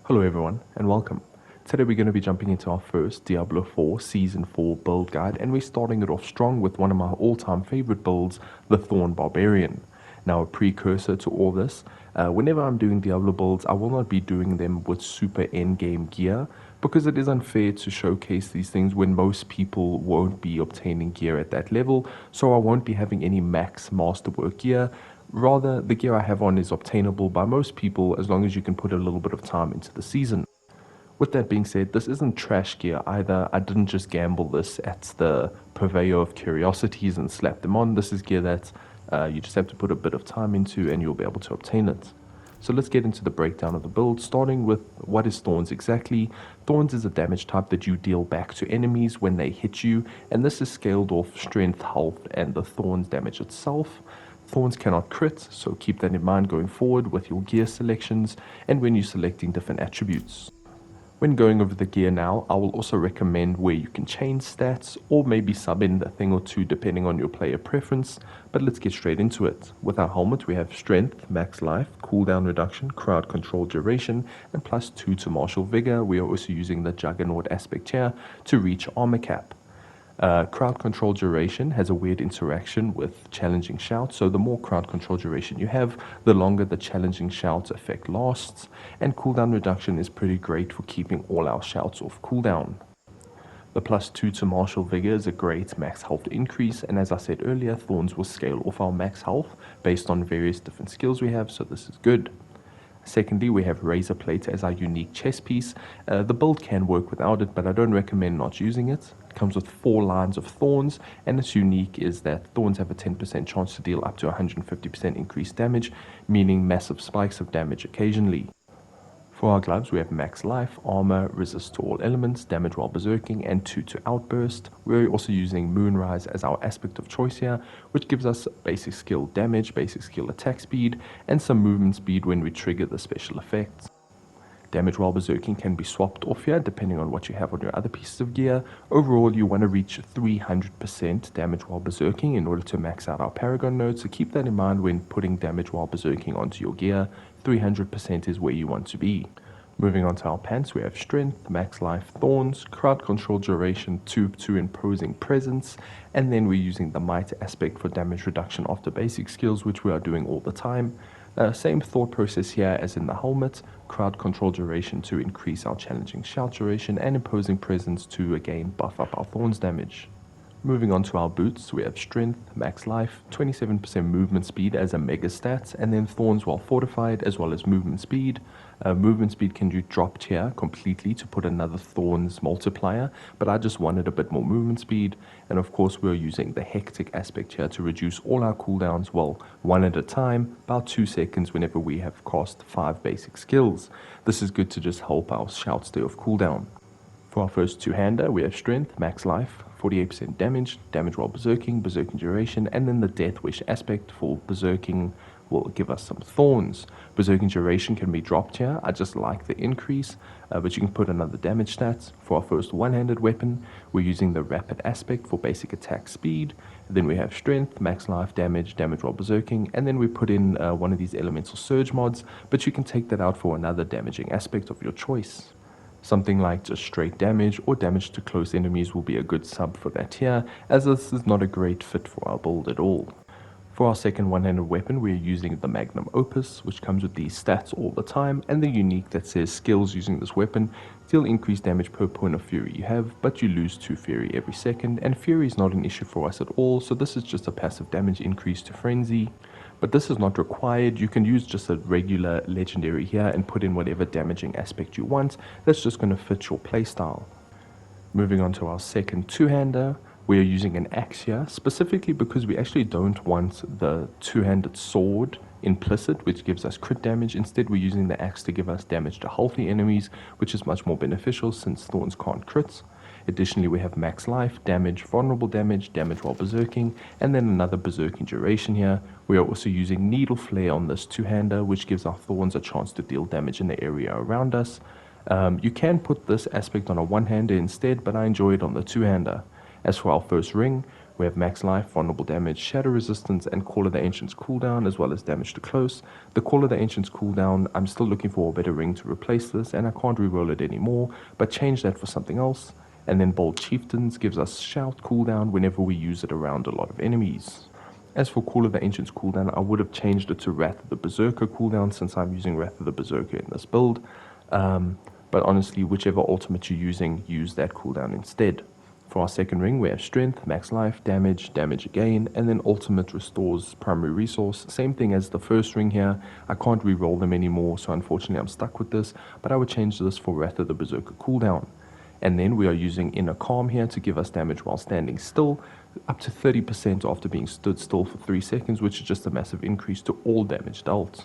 Hello everyone and welcome. Today we're going to be jumping into our first Diablo 4 Season 4 build guide, and we're starting it off strong with one of my all-time favorite builds, the Thorns Barbarian. Now, a precursor to all this, whenever I'm doing Diablo builds, I will not be doing them with super endgame gear because it is unfair to showcase these things when most people won't be obtaining gear at that level, so I won't be having any max masterwork gear. Rather, the gear I have on is obtainable by most people as long as you can put a little bit of time into the season. With that being said, this isn't trash gear either. I didn't just gamble this at the purveyor of curiosities and slap them on. This is gear that you just have to put a bit of time into and you'll be able to obtain it. So let's get into the breakdown of the build, starting with what is Thorns exactly. Thorns is a damage type that you deal back to enemies when they hit you, and this is scaled off strength, health, and the Thorns damage itself. Thorns cannot crit, so keep that in mind going forward with your gear selections and when you're selecting different attributes. When going over the gear now, I will also recommend where you can change stats or maybe sub in a thing or two depending on your player preference, but let's get straight into it. With our helmet we have strength, max life, cooldown reduction, crowd control duration, and +2 to martial vigor. We are also using the juggernaut aspect here to reach armor cap. Crowd control duration has a weird interaction with challenging shouts, so the more crowd control duration you have, the longer the challenging shouts effect lasts, and cooldown reduction is pretty great for keeping all our shouts off cooldown. The +2 to martial vigor is a great max health increase, and as I said earlier, Thorns will scale off our max health based on various different skills we have, so this is good. Secondly, we have Razor Plate as our unique chest piece. The build can work without it, but I don't recommend not using it. It comes with 4 lines of Thorns, and its unique is that Thorns have a 10% chance to deal up to 150% increased damage, meaning massive spikes of damage occasionally. For our gloves, we have max life, armor, resist to all elements, damage while berserking, and 2 to outburst. We're also using Moonrise as our aspect of choice here, which gives us basic skill damage, basic skill attack speed, and some movement speed when we trigger the special effects. Damage while berserking can be swapped off here depending on what you have on your other pieces of gear. Overall, you want to reach 300% damage while berserking in order to max out our Paragon node, so keep that in mind when putting damage while berserking onto your gear. 300% is where you want to be. Moving on to our pants, we have strength, max life, thorns, crowd control duration, 2 to imposing presence, and then we're using the might aspect for damage reduction after basic skills, which we are doing all the time. Same thought process here as in the helmet, crowd control duration to increase our challenging shout duration, and imposing presence to again buff up our thorns damage. Moving on to our boots, we have strength, max life, 27% movement speed as a mega stat, and then thorns while fortified as well as movement speed. Movement speed can be dropped here completely to put another thorns multiplier, but I just wanted a bit more movement speed, and of course we're using the hectic aspect here to reduce all our cooldowns, well, one at a time, about 2 seconds whenever we have cast 5 basic skills. This is good to just help our shout stay off cooldown. For our first two-hander, we have strength, max life, 48% damage, damage while berserking, berserking duration, and then the death wish aspect for berserking will give us some thorns. Berserking duration can be dropped here. I just like the increase, but you can put another damage stat. For our first one-handed weapon, we're using the rapid aspect for basic attack speed. Then we have strength, max life, damage, damage while berserking, and then we put in one of these elemental surge mods, but you can take that out for another damaging aspect of your choice. Something like just straight damage or damage to close enemies will be a good sub for that here, as this is not a great fit for our build at all. For our second one-handed weapon, we are using the Magnum Opus, which comes with these stats all the time, and the unique that says skills using this weapon deal increased damage per point of fury you have, but you lose 2 fury every second, and fury is not an issue for us at all, so this is just a passive damage increase to frenzy. But this is not required. You can use just a regular legendary here and put in whatever damaging aspect you want. That's just going to fit your playstyle. Moving on to our second two-hander, we are using an axe here, specifically because we actually don't want the two-handed sword implicit, which gives us crit damage. Instead, we're using the axe to give us damage to healthy enemies, which is much more beneficial since thorns can't crit. Additionally, we have max life, damage, vulnerable damage, damage while berserking, and then another berserking duration here. We are also using needle flare on this two-hander, which gives our thorns a chance to deal damage in the area around us. You can put this aspect on a one-hander instead, but I enjoy it on the two-hander. As for our first ring, We have max life, vulnerable damage, shadow resistance, and Call of the Ancients cooldown, as well as damage to close. The Call of the Ancients cooldown, I'm still looking for a better ring to replace this, and I can't reroll it anymore, but change that for something else. And then Bold Chieftains gives us shout cooldown whenever we use it around a lot of enemies. As for Call of the Ancients cooldown, I would have changed it to Wrath of the Berserker cooldown since I'm using Wrath of the Berserker in this build. But honestly, whichever ultimate you're using, use that cooldown instead. For our second ring, we have Strength, Max Life, Damage, Damage again, and then Ultimate restores Primary Resource. Same thing as the first ring here. I can't re-roll them anymore, so unfortunately I'm stuck with this, but I would change this for Wrath of the Berserker cooldown. And then we are using Inner Calm here to give us damage while standing still, up to 30% after being stood still for 3 seconds, which is just a massive increase to all damage dealt.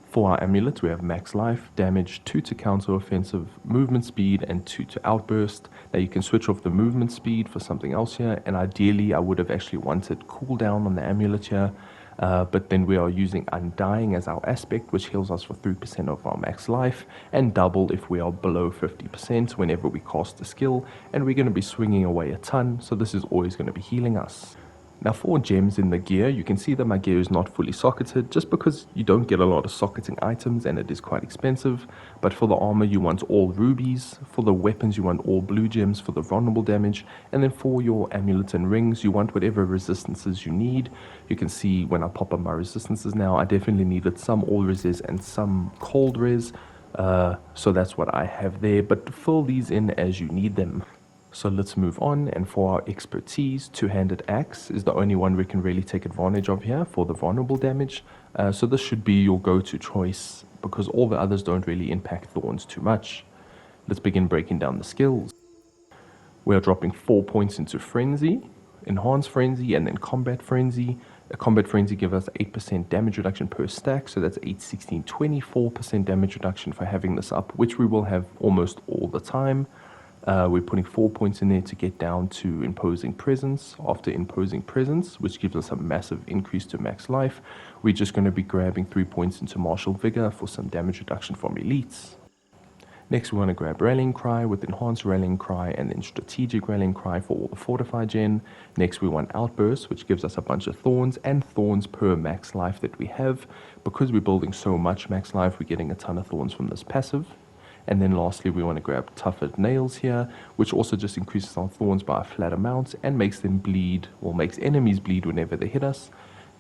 For our amulet, we have max life, damage, 2 to counter offensive, movement speed, and 2 to outburst. Now you can switch off the movement speed for something else here, and ideally I would have actually wanted cooldown on the amulet here, but then we are using Undying as our aspect, which heals us for 3% of our max life, and double if we are below 50% whenever we cast a skill, and we're going to be swinging away a ton, so this is always going to be healing us. Now for gems in the gear, you can see that my gear is not fully socketed just because you don't get a lot of socketing items and it is quite expensive. But for the armor you want all rubies, for the weapons you want all blue gems for the vulnerable damage, and then for your amulets and rings you want whatever resistances you need. You can see when I pop up my resistances now, I definitely needed some all res and some cold res, so that's what I have there, but fill these in as you need them. So let's move on, and for our expertise, Two-Handed Axe is the only one we can really take advantage of here for the vulnerable damage. So this should be your go-to choice because all the others don't really impact Thorns too much. Let's begin breaking down the skills. We are dropping 4 points into Frenzy, Enhanced Frenzy, and then Combat Frenzy. A Combat Frenzy gives us 8% damage reduction per stack, so that's 8, 16, 24% damage reduction for having this up, which we will have almost all the time. We're putting 4 points in there to get down to Imposing Presence. After Imposing Presence, which gives us a massive increase to max life, we're just going to be grabbing 3 points into Martial Vigor for some damage reduction from elites. Next we want to grab Rallying Cry with Enhanced Rallying Cry and then Strategic Rallying Cry for all the Fortify gen. Next we want Outburst, which gives us a bunch of Thorns and Thorns per max life that we have. Because we're building so much max life, we're getting a ton of Thorns from this passive. And then lastly, we want to grab Toughened Nails here, which also just increases our Thorns by a flat amount and makes them bleed, or makes enemies bleed whenever they hit us.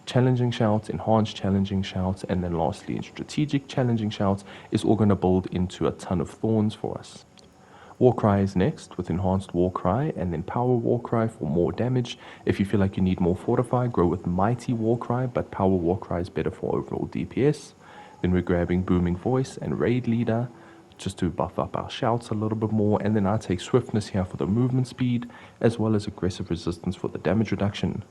Challenging Shouts, Enhanced Challenging Shouts, and then lastly, Strategic Challenging Shouts is all going to build into a ton of Thorns for us. Warcry is next with Enhanced Warcry and then Power Warcry for more damage. If you feel like you need more Fortify, go with Mighty Warcry, but Power Warcry is better for overall DPS. Then we're grabbing Booming Voice and Raid Leader, just to buff up our shouts a little bit more, and then I take Swiftness here for the movement speed as well as Aggressive Resistance for the damage reduction.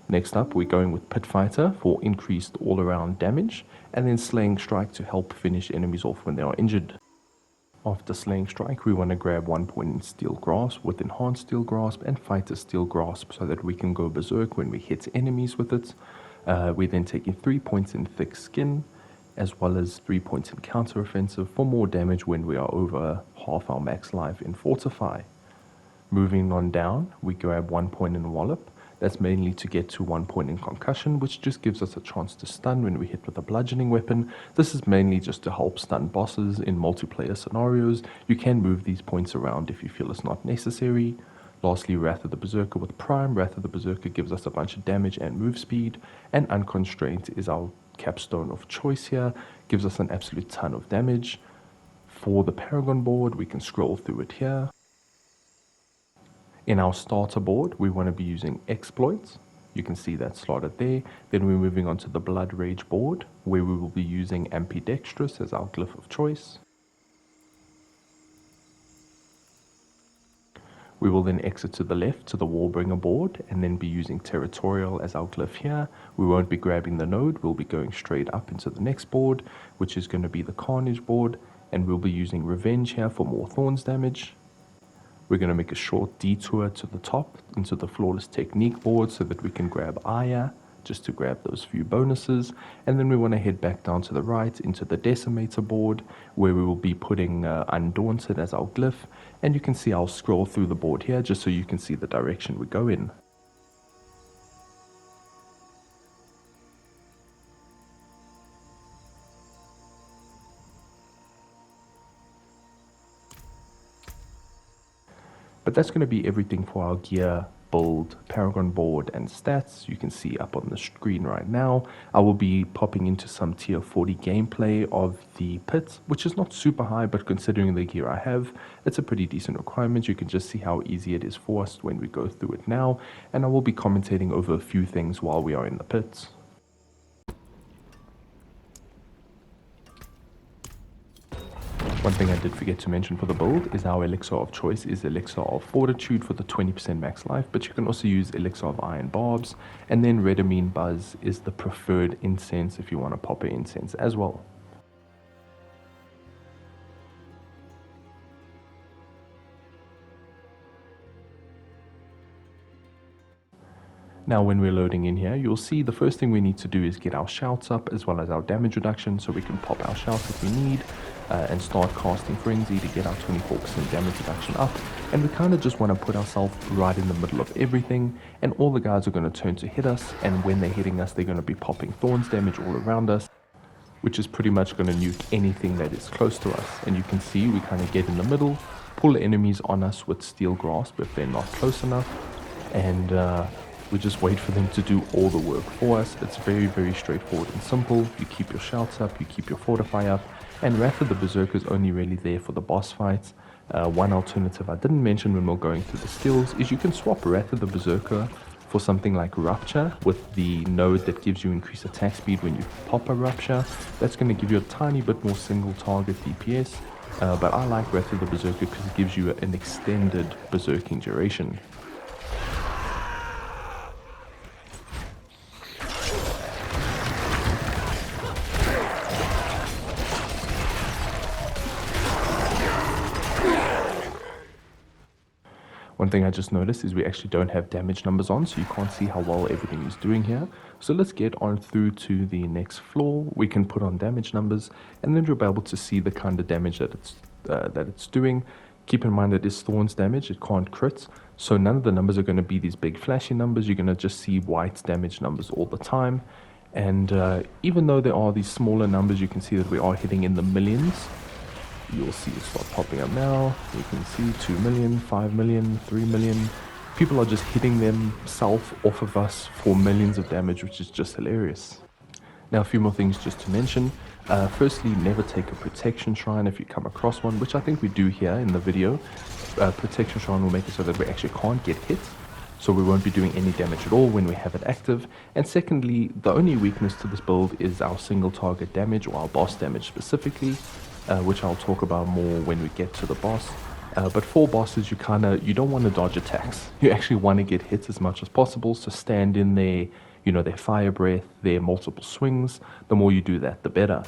Next up we're going with Pit Fighter for increased all around damage, and then Slaying Strike to help finish enemies off when they are injured. After Slaying Strike we want to grab 1 point in Steel Grasp with Enhanced Steel Grasp and Fighter Steel Grasp so that we can go berserk when we hit enemies with it. We're then taking 3 points in Thick Skin as well as 3 points in Counter Offensive for more damage when we are over half our max life in Fortify. Moving on down, we grab 1 point in Wallop. That's mainly to get to 1 point in Concussion, which just gives us a chance to stun when we hit with a bludgeoning weapon. This is mainly just to help stun bosses in multiplayer scenarios. You can move these points around if you feel it's not necessary. Lastly, Wrath of the Berserker with Prime. Wrath of the Berserker gives us a bunch of damage and move speed, and Unconstrained is our capstone of choice here, gives us an absolute ton of damage. For the Paragon board, we can scroll through it here. In our starter board, we want to be using Exploits. You can see that slotted there. Then we're moving on to the Blood Rage board, where we will be using Ambidextrous as our glyph of choice. We will then exit to the left to the Warbringer board and then be using Territorial as our glyph here. We won't be grabbing the node, we'll be going straight up into the next board, which is going to be the Carnage board, and we'll be using Revenge here for more Thorns damage. We're going to make a short detour to the top into the Flawless Technique board so that we can grab Aya, just to grab those few bonuses, and then we want to head back down to the right into the Decimator board where we will be putting Undaunted as our glyph, and you can see I'll scroll through the board here just so you can see the direction we go in. But that's going to be everything for our gear, build, Paragon board, and stats. You can see up on the screen right now. I will be popping into some tier 40 gameplay of the pit, which is not super high, but considering the gear I have, it's a pretty decent requirement. You can just see how easy it is for us when we go through it now, and I will be commentating over a few things while we are in the pits. One thing I did forget to mention for the build is our elixir of choice is elixir of fortitude for the 20% max life, but you can also use elixir of iron barbs, and then red amine buzz is the preferred incense if you want to pop an incense as well. Now when we're loading in here, you'll see the first thing we need to do is get our shouts up as well as our damage reduction, so we can pop our shouts if we need and start casting Frenzy to get our 24% damage reduction up. And we kind of just want to put ourselves right in the middle of everything, and all the guys are going to turn to hit us, and when they're hitting us they're going to be popping Thorns damage all around us, which is pretty much going to nuke anything that is close to us. And you can see we kind of get in the middle, pull enemies on us with Steel Grasp if they're not close enough, and we just wait for them to do all the work for us. It's very, very straightforward and simple. You keep your shouts up, you keep your fortify up, and Wrath of the Berserker is only really there for the boss fights. One alternative I didn't mention when we we're going through the skills is you can swap Wrath of the Berserker for something like Rupture with the node that gives you increased attack speed when you pop a Rupture. That's going to give you a tiny bit more single target DPS, but I like Wrath of the Berserker because it gives you an extended berserking duration. One thing I just noticed is we actually don't have damage numbers on, so you can't see how well everything is doing here. So let's get on through to the next floor. We can put on damage numbers, and then you'll be able to see the kind of damage that it's doing. Keep in mind it is Thorns damage, it can't crit, so none of the numbers are going to be these big flashy numbers. You're going to just see white damage numbers all the time. And even though there are these smaller numbers, you can see that we are hitting in the millions. You'll see it start popping up now. You can see 2 million, 5 million, 3 million. People are just hitting themselves off of us for millions of damage, which is just hilarious. Now a few more things just to mention. Firstly, never take a protection shrine if you come across one, which I think we do here in the video. Protection shrine will make it so that we actually can't get hit, so we won't be doing any damage at all when we have it active. And secondly, the only weakness to this build is our single target damage, or our boss damage specifically, which I'll talk about more when we get to the boss. But for bosses, you don't want to dodge attacks. You actually want to get hit as much as possible, so stand in there, their fire breath, their multiple swings. The more you do that, the better.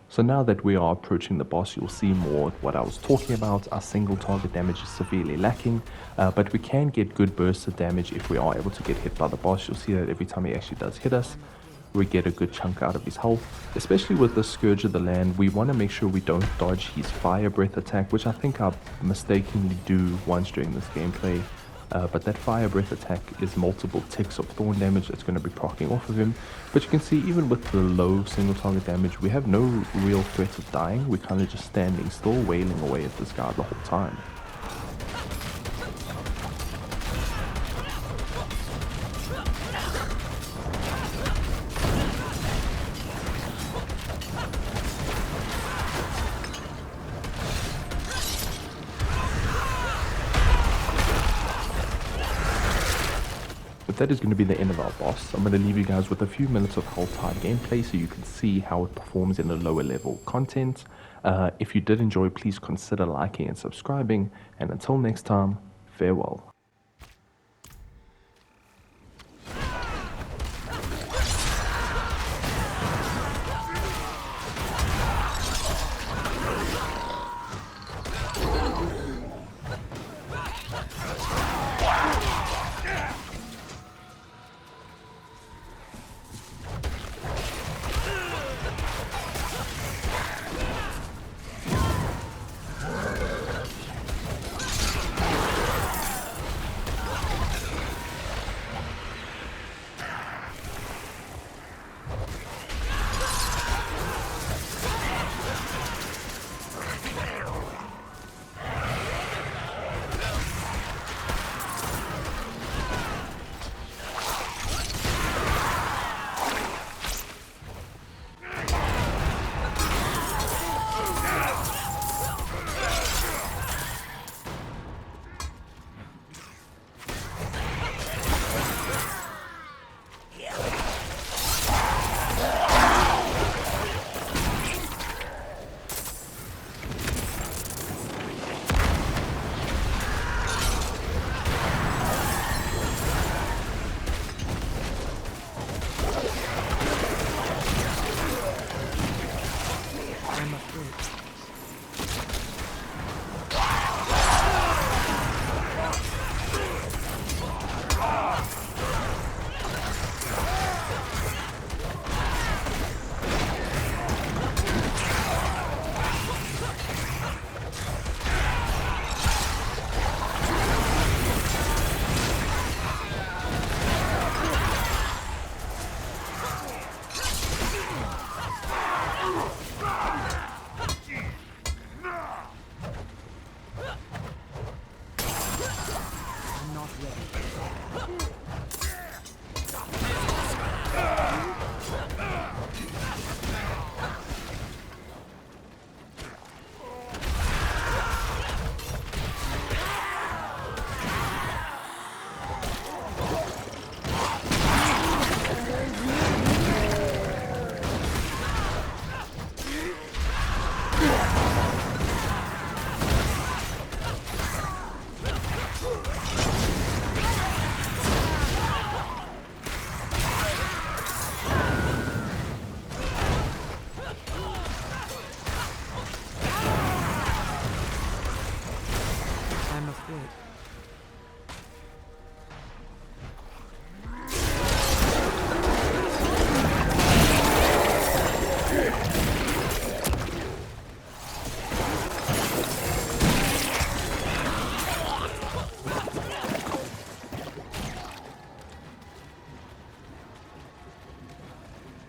So now that we are approaching the boss, you'll see more what I was talking about. Our single target damage is severely lacking, but we can get good bursts of damage if we are able to get hit by the boss. You'll see that every time he actually does hit us, we get a good chunk out of his health. Especially with the Scourge of the Land, we want to make sure we don't dodge his fire breath attack, which I think I mistakenly do once during this gameplay. But that fire breath attack is multiple ticks of thorn damage that's going to be proccing off of him. But you can see even with the low single target damage, we have no real threat of dying. We're kind of just standing still, wailing away at this guy the whole time. That is going to be the end of our boss. I'm going to leave you guys with a few minutes of hold tight gameplay so you can see how it performs in the lower level content. If you did enjoy, please consider liking and subscribing. And until next time, farewell.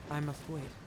I must wait.